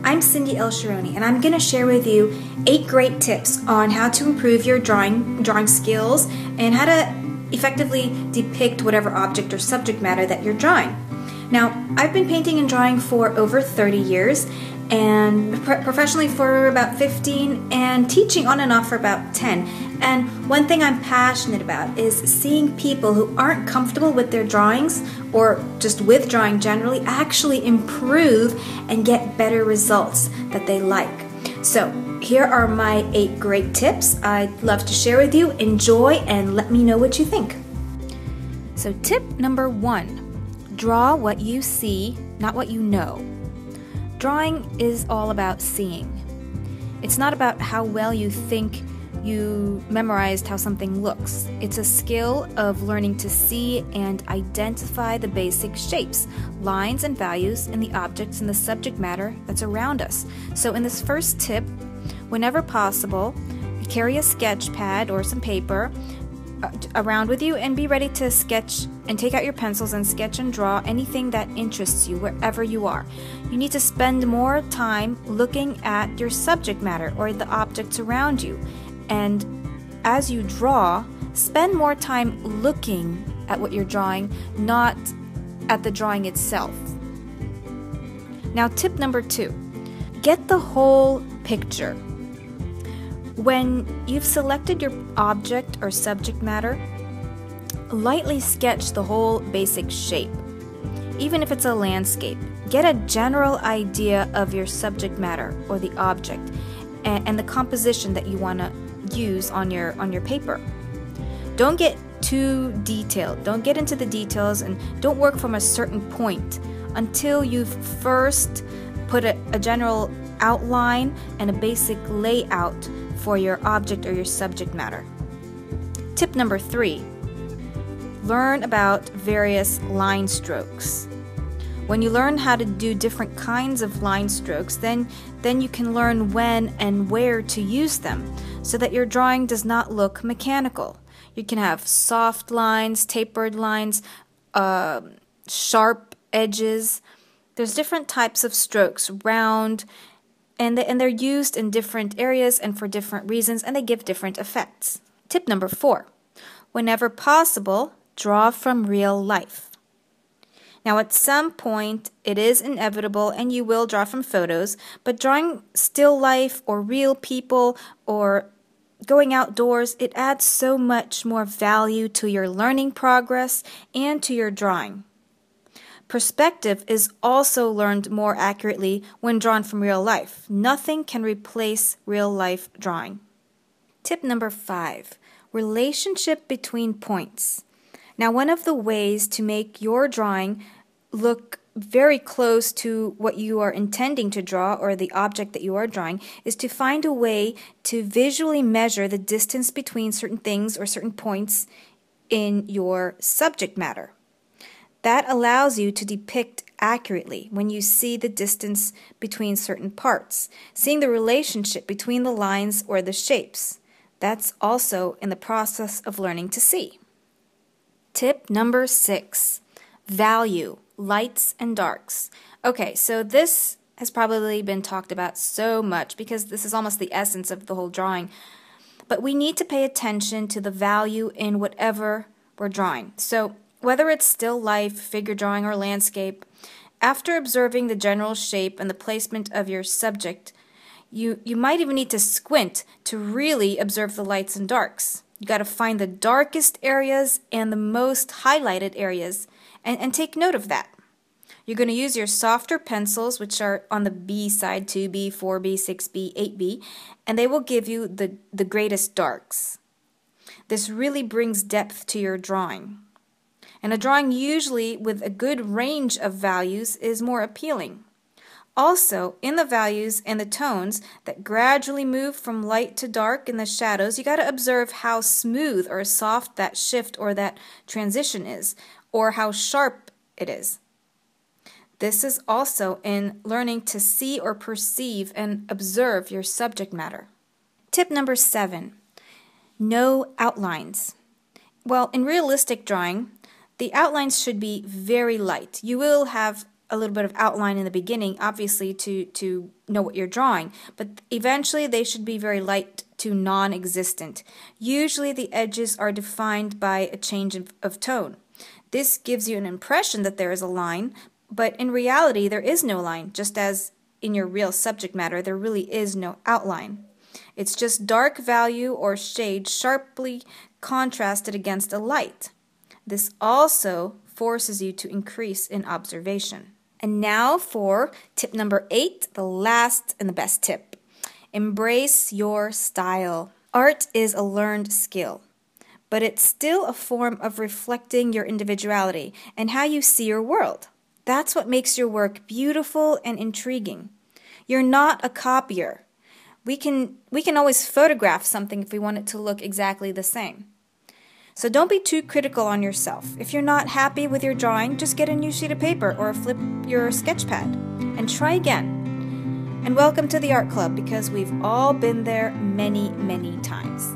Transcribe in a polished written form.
I'm Cindy El Sharoni, and I'm going to share with you 8 great tips on how to improve your drawing skills and how to effectively depict whatever object or subject matter that you're drawing. Now, I've been painting and drawing for over 30 years and professionally for about 15 and teaching on and off for about 10. And one thing I'm passionate about is seeing people who aren't comfortable with their drawings or just with drawing generally actually improve and get better results that they like. So here are my 8 great tips I'd love to share with you. Enjoy and let me know what you think. So tip number 1, draw what you see, not what you know. Drawing is all about seeing. It's not about how well you think you memorized how something looks. It's a skill of learning to see and identify the basic shapes, lines, and values in the objects and the subject matter that's around us. So in this first tip, whenever possible, carry a sketch pad or some paper around with you and be ready to sketch and take out your pencils and sketch and draw anything that interests you wherever you are. You need to spend more time looking at your subject matter or the objects around you. And as you draw, spend more time looking at what you're drawing, not at the drawing itself. Now, tip number 2, get the whole picture. When you've selected your object or subject matter, lightly sketch the whole basic shape. Even if it's a landscape, get a general idea of your subject matter or the object and the composition that you want to use on your paper. Don't get too detailed. Don't get into the details and don't work from a certain point until you've first put a general outline and a basic layout for your object or your subject matter. Tip number 3, learn about various line strokes. When you learn how to do different kinds of line strokes, then you can learn when and where to use them so that your drawing does not look mechanical. You can have soft lines, tapered lines, sharp edges. There's different types of strokes, round, and they're used in different areas and for different reasons, and they give different effects. Tip number 4, whenever possible, draw from real life. Now, at some point, it is inevitable and you will draw from photos, but drawing still life or real people or going outdoors, it adds so much more value to your learning progress and to your drawing. Perspective is also learned more accurately when drawn from real life. Nothing can replace real life drawing. Tip number 5, relationship between points. Now, one of the ways to make your drawing look very close to what you are intending to draw or the object that you are drawing is to find a way to visually measure the distance between certain things or certain points in your subject matter. That allows you to depict accurately when you see the distance between certain parts, seeing the relationship between the lines or the shapes. That's also in the process of learning to see. Tip number 6, value, lights and darks. Okay, so this has probably been talked about so much because this is almost the essence of the whole drawing. But we need to pay attention to the value in whatever we're drawing. So whether it's still life, figure drawing, or landscape, after observing the general shape and the placement of your subject, you might even need to squint to really observe the lights and darks. You got to find the darkest areas and the most highlighted areas and take note of that. You're going to use your softer pencils, which are on the B side, 2B, 4B, 6B, 8B, and they will give you the greatest darks. This really brings depth to your drawing. And a drawing usually with a good range of values is more appealing. Also, in the values and the tones that gradually move from light to dark in the shadows, you got to observe how smooth or soft that shift or that transition is, or how sharp it is. This is also in learning to see or perceive and observe your subject matter. Tip number 7, no outlines. Well, in realistic drawing, the outlines should be very light. You will have a little bit of outline in the beginning, obviously, to know what you're drawing. But eventually, they should be very light to non-existent. Usually, the edges are defined by a change of tone. This gives you an impression that there is a line, but in reality, there is no line, just as in your real subject matter, there really is no outline. It's just dark value or shade sharply contrasted against a light. This also forces you to increase in observation. And now for tip number 8, the last and the best tip. Embrace your style. Art is a learned skill, but it's still a form of reflecting your individuality and how you see your world. That's what makes your work beautiful and intriguing. You're not a copier. We can always photograph something if we want it to look exactly the same. So don't be too critical on yourself. If you're not happy with your drawing, just get a new sheet of paper or flip your sketch pad and try again. And welcome to the art club, because we've all been there many, many times.